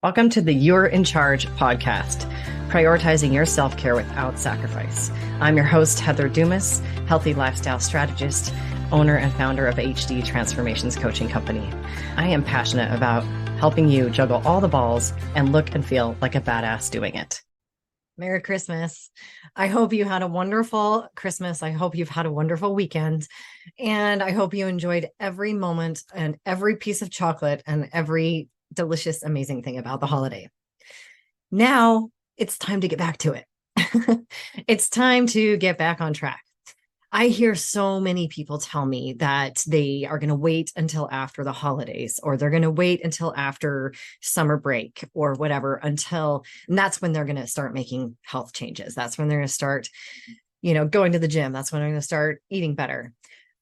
Welcome to the You're in Charge podcast, prioritizing your self-care without sacrifice. I'm your host, Heather Dumas, healthy lifestyle strategist, owner and founder of HD Transformations Coaching Company. I am passionate about helping you juggle all the balls and look and feel like a badass doing it. Merry Christmas. I hope you had a wonderful Christmas. I hope you've had a wonderful weekend. And I hope you enjoyed every moment and every piece of chocolate and every delicious, amazing thing about the holiday. Now it's time to get back to it. It's time to get back on track. I hear so many people tell me that they are going to wait until after the holidays, or they're going to wait until after summer break or whatever, and that's when they're going to start making health changes. That's when they're going to start, going to the gym. That's when they're going to start eating better.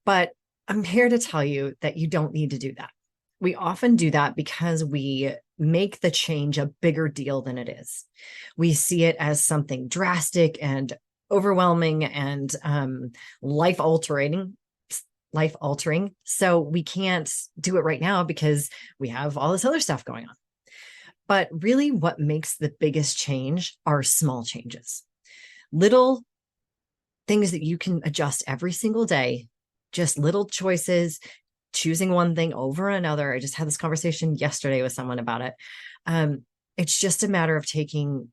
But I'm here to tell you that you don't need to do that. We often do that because we make the change a bigger deal than it is. We see it as something drastic and overwhelming and life altering. So we can't do it right now because we have all this other stuff going on. But really, what makes the biggest change are small changes, little things that you can adjust every single day, just little choices, choosing one thing over another. I just had this conversation yesterday with someone about it. It's just a matter of taking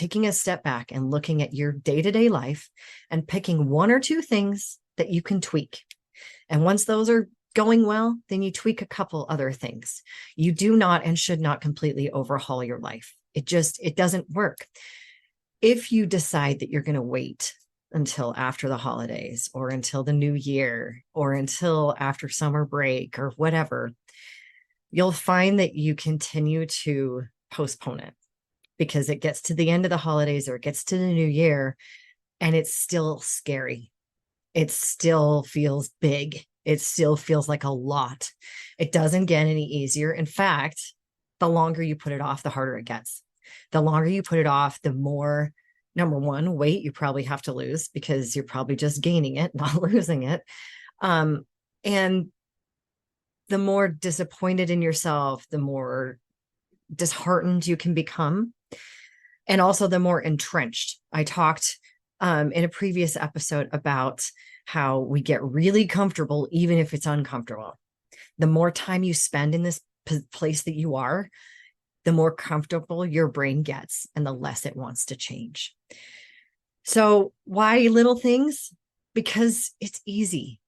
a step back and looking at your day-to-day life and picking one or two things that you can tweak. And once those are going well, then you tweak a couple other things. You do not and should not completely overhaul your life. It doesn't work. If you decide that you're going to wait until after the holidays or until the new year or until after summer break or whatever, you'll find that you continue to postpone it because it gets to the end of the holidays or it gets to the new year and it's still scary. It still feels big. It still feels like a lot. It doesn't get any easier. In fact, the longer you put it off, the harder it gets. The longer you put it off, the more, number one, weight you probably have to lose because you're probably just gaining it, not losing it. And the more disappointed in yourself, the more disheartened you can become. And also the more entrenched. I talked in a previous episode about how we get really comfortable, even if it's uncomfortable. The more time you spend in this place that you are, the more comfortable your brain gets and the less it wants to change. So why little things? Because it's easy.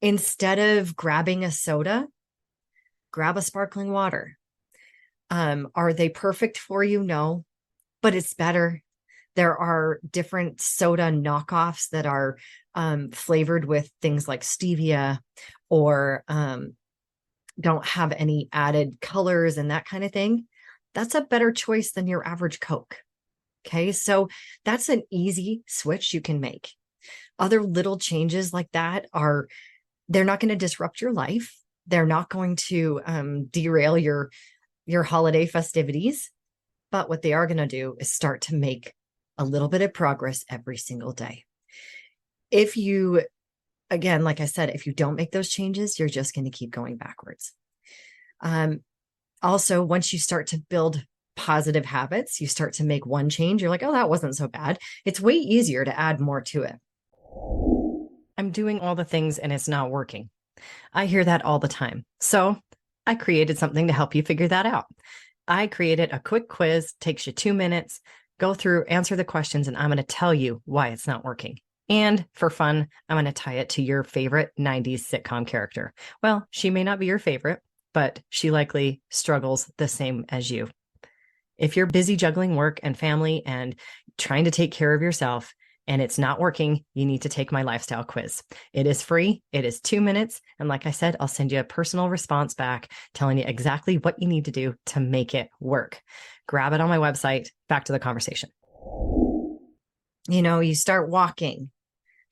Instead of grabbing a soda, grab a sparkling water. Are they perfect for you? No, but it's better. There are different soda knockoffs that are flavored with things like stevia or don't have any added colors and that kind of thing. That's a better choice than your average Coke. Okay, so that's an easy switch you can make. Other little changes like that they're not going to disrupt your life. They're not going to derail your holiday festivities. But what they are going to do is start to make a little bit of progress every single day. If you, again, like I said, if you don't make those changes, you're just going to keep going backwards. Also, once you start to build positive habits, you start to make one change, you're like, oh, that wasn't so bad. It's way easier to add more to it. I'm doing all the things and it's not working. I hear that all the time. So I created something to help you figure that out. I created a quick quiz, takes you 2 minutes, go through, answer the questions, and I'm going to tell you why it's not working. And for fun, I'm going to tie it to your favorite 90s sitcom character. Well, she may not be your favorite, but she likely struggles the same as you. If you're busy juggling work and family and trying to take care of yourself and it's not working, you need to take my lifestyle quiz. It is free. It is 2 minutes. And like I said, I'll send you a personal response back telling you exactly what you need to do to make it work. Grab it on my website. Back to the conversation. You start walking.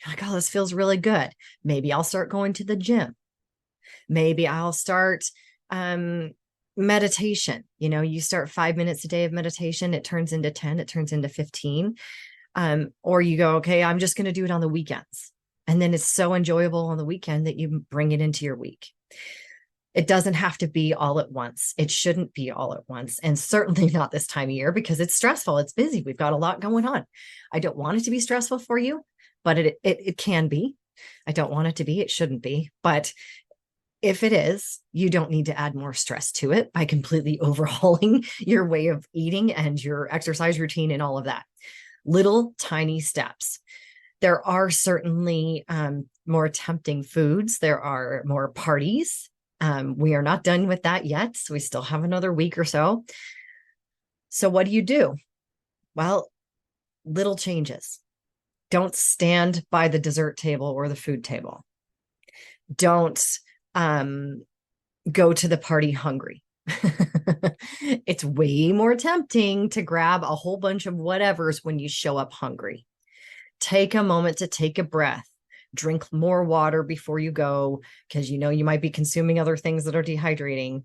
You're like, oh, this feels really good. Maybe I'll start going to the gym. Maybe I'll start meditation. You start 5 minutes a day of meditation. It turns into 10. It turns into 15. Or you go, okay, I'm just going to do it on the weekends. And then it's so enjoyable on the weekend that you bring it into your week. It doesn't have to be all at once. It shouldn't be all at once. And certainly not this time of year because it's stressful. It's busy. We've got a lot going on. I don't want it to be stressful for you, but it can be. I don't want it to be. It shouldn't be. But if it is, you don't need to add more stress to it by completely overhauling your way of eating and your exercise routine and all of that. Little tiny steps. There are certainly more tempting foods. There are more parties. We are not done with that yet. So we still have another week or so. So what do? Well, little changes. Don't stand by the dessert table or the food table. Don't go to the party hungry. It's way more tempting to grab a whole bunch of whatevers when you show up hungry. Take a moment to take a breath. Drink more water before you go because you know you might be consuming other things that are dehydrating.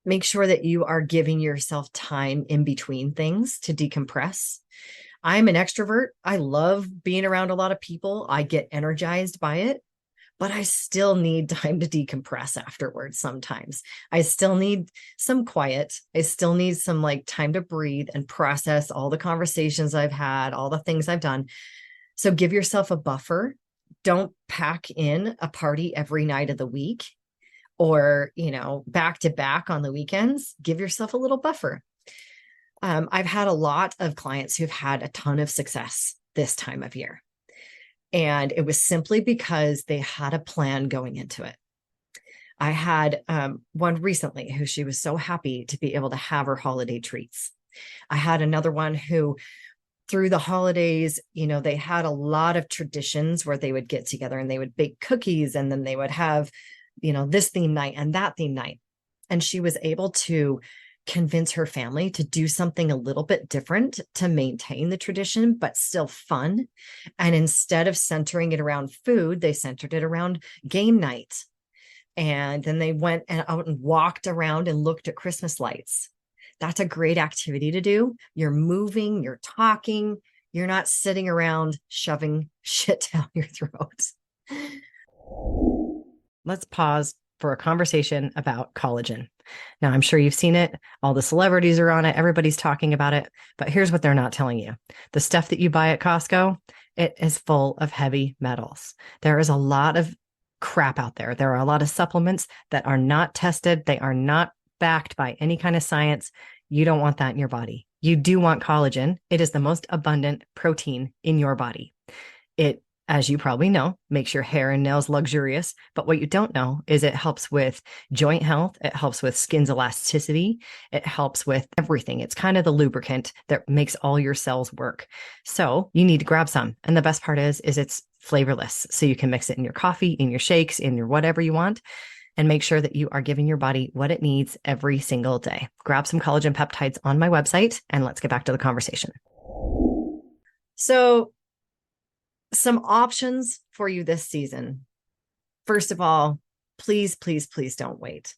Make sure that you are giving yourself time in between things to decompress. I'm an extrovert. I love being around a lot of people. I get energized by it, but I still need time to decompress afterwards sometimes. I still need some quiet. I still need some like time to breathe and process all the conversations I've had, all the things I've done. So give yourself a buffer. Don't pack in a party every night of the week or, back to back on the weekends. Give yourself a little buffer. I've had a lot of clients who've had a ton of success this time of year. And it was simply because they had a plan going into it. I had one recently who she was so happy to be able to have her holiday treats. I had another one who through the holidays, they had a lot of traditions where they would get together and they would bake cookies and then they would have, this theme night and that theme night. And she was able to convince her family to do something a little bit different to maintain the tradition, but still fun. And instead of centering it around food, they centered it around game night. And then they went out and walked around and looked at Christmas lights. That's a great activity to do. You're moving, you're talking, you're not sitting around shoving shit down your throat. Let's pause for a conversation about collagen. Now, I'm sure you've seen it. All the celebrities are on it. Everybody's talking about it. But here's what they're not telling you. The stuff that you buy at Costco, it is full of heavy metals. There is a lot of crap out there. There are a lot of supplements that are not tested. They are not backed by any kind of science. You don't want that in your body. You do want collagen. It is the most abundant protein in your body. It, as you probably know, makes your hair and nails luxurious. But what you don't know is it helps with joint health. It helps with skin's elasticity. It helps with everything. It's kind of the lubricant that makes all your cells work. So you need to grab some. And the best part is it's flavorless. So you can mix it in your coffee, in your shakes, in your whatever you want. And make sure that you are giving your body what it needs every single day. Grab some collagen peptides on my website and let's get back to the conversation. So some options for you this season. First of all, please, please, please don't wait.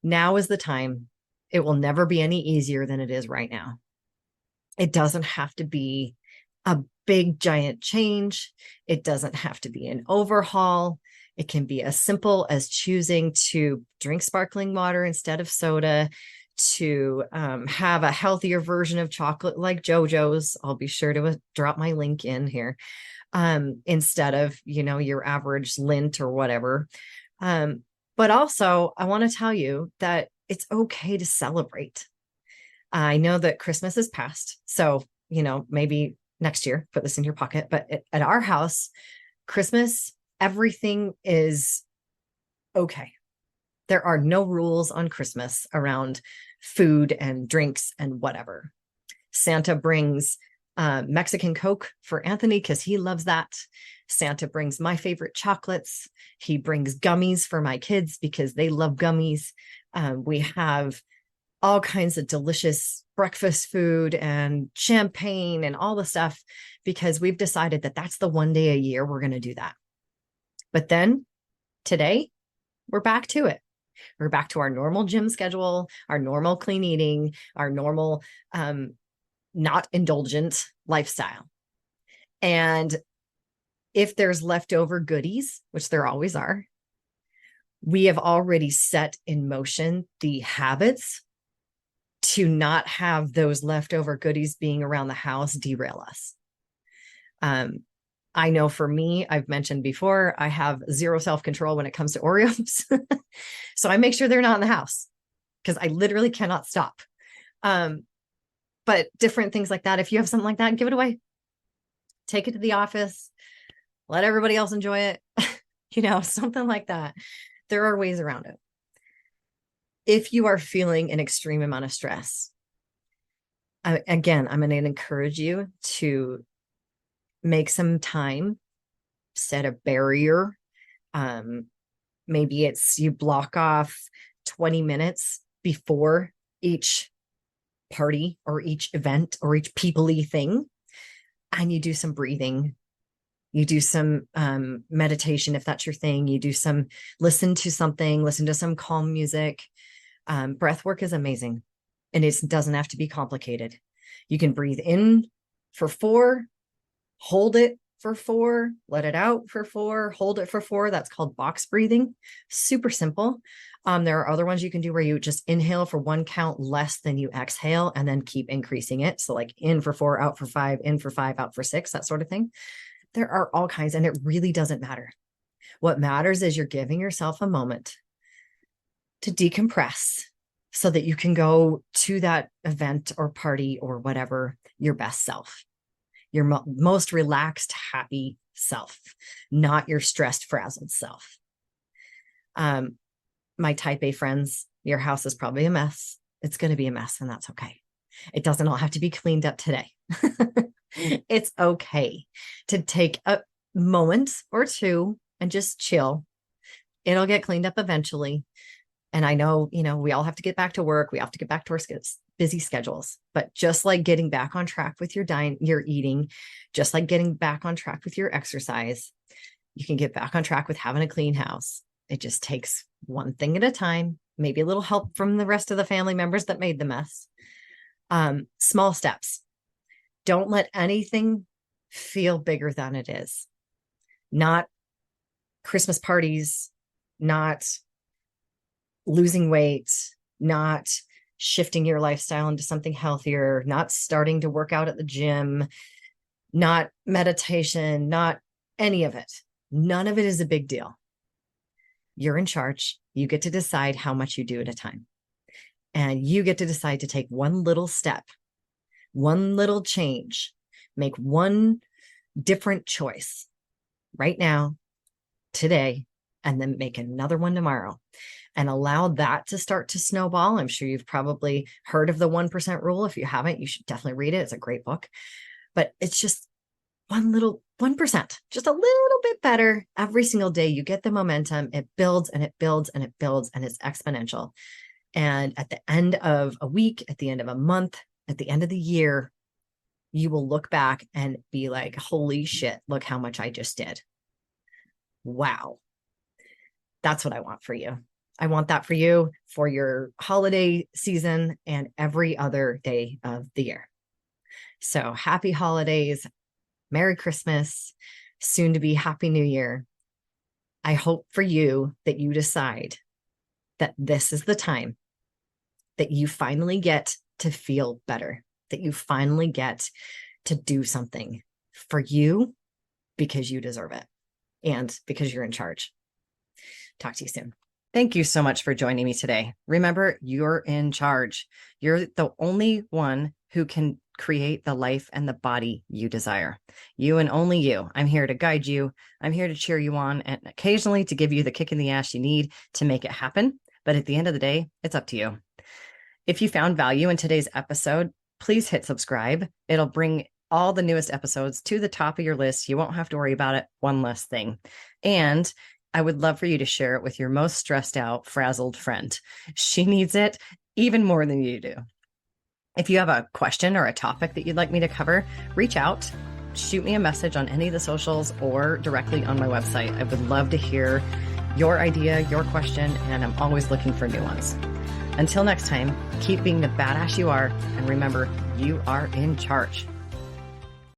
Now is the time. It will never be any easier than it is right now. It doesn't have to be a big, giant change. It doesn't have to be an overhaul. It can be as simple as choosing to drink sparkling water instead of soda, to have a healthier version of chocolate like JoJo's. I'll be sure to drop my link in here. Instead of, your average Lindt or whatever. But also, I want to tell you that it's okay to celebrate. I know that Christmas is past. So, maybe next year, put this in your pocket. But at our house, Christmas, everything is okay. There are no rules on Christmas around food and drinks and whatever. Santa brings Mexican Coke for Anthony because he loves that. Santa brings my favorite chocolates. He brings gummies for my kids because they love gummies. We have all kinds of delicious breakfast food and champagne and all the stuff because we've decided that that's the one day a year we're going to do that. But then today, we're back to it. We're back to our normal gym schedule, our normal clean eating, our normal not indulgent lifestyle. And if there's leftover goodies, which there always are, we have already set in motion the habits to not have those leftover goodies being around the house derail us. I know for me, I've mentioned before, I have zero self-control when it comes to Oreos. So I make sure they're not in the house because I literally cannot stop. But different things like that, if you have something like that, give it away. Take it to the office. Let everybody else enjoy it. Something like that. There are ways around it. If you are feeling an extreme amount of stress, again, I'm going to encourage you to make some time, set a barrier. Maybe it's you block off 20 minutes before each party or each event or each people-y thing, and you do some breathing. You do some meditation if that's your thing. You do listen to some calm music. Breath work is amazing, and it doesn't have to be complicated. You can breathe in for 4, hold it for 4, let it out for 4, hold it for 4. That's called box breathing. Super simple. There are other ones you can do where you just inhale for 1 count less than you exhale and then keep increasing it. So like in for 4, out for 5, in for 5, out for 6, that sort of thing. There are all kinds, and it really doesn't matter. What matters is you're giving yourself a moment to decompress so that you can go to that event or party or whatever, your best self, your most relaxed, happy self, not your stressed, frazzled self. My type A friends, your house is probably a mess. It's going to be a mess, and that's okay. It doesn't all have to be cleaned up today. It's okay to take a moment or 2 and just chill. It'll get cleaned up eventually. And I know, we all have to get back to work. We have to get back to our busy schedules. But just like getting back on track with your eating, just like getting back on track with your exercise, you can get back on track with having a clean house. It just takes one thing at a time, maybe a little help from the rest of the family members that made the mess. Small steps. Don't let anything feel bigger than it is. Not Christmas parties, not losing weight, not shifting your lifestyle into something healthier, not starting to work out at the gym, not meditation, not any of it. None of it is a big deal. You're in charge. You get to decide how much you do at a time. And you get to decide to take one little step, one little change, make one different choice right now, today, and then make another one tomorrow, and allow that to start to snowball. I'm sure you've probably heard of the 1% rule. If you haven't, you should definitely read it. It's a great book, but it's just 1%, just a little bit better every single day. You get the momentum. It builds and it builds and it builds, and it's exponential. And at the end of a week, at the end of a month, at the end of the year, you will look back and be like, holy shit, look how much I just did. Wow. That's what I want for you. I want that for you for your holiday season and every other day of the year. So happy holidays, Merry Christmas, soon to be Happy New Year. I hope for you that you decide that this is the time that you finally get to feel better, that you finally get to do something for you because you deserve it and because you're in charge. Talk to you soon. Thank you so much for joining me today. Remember, you're in charge. You're the only one who can create the life and the body you desire. You and only you. I'm here to guide you. I'm here to cheer you on and occasionally to give you the kick in the ass you need to make it happen. But at the end of the day, it's up to you. If you found value in today's episode, please hit subscribe. It'll bring all the newest episodes to the top of your list. You won't have to worry about it. One less thing. And I would love for you to share it with your most stressed out, frazzled friend. She needs it even more than you do. If you have a question or a topic that you'd like me to cover, reach out, shoot me a message on any of the socials or directly on my website. I would love to hear your idea, your question, and I'm always looking for new ones. Until next time, keep being the badass you are, and remember, you are in charge.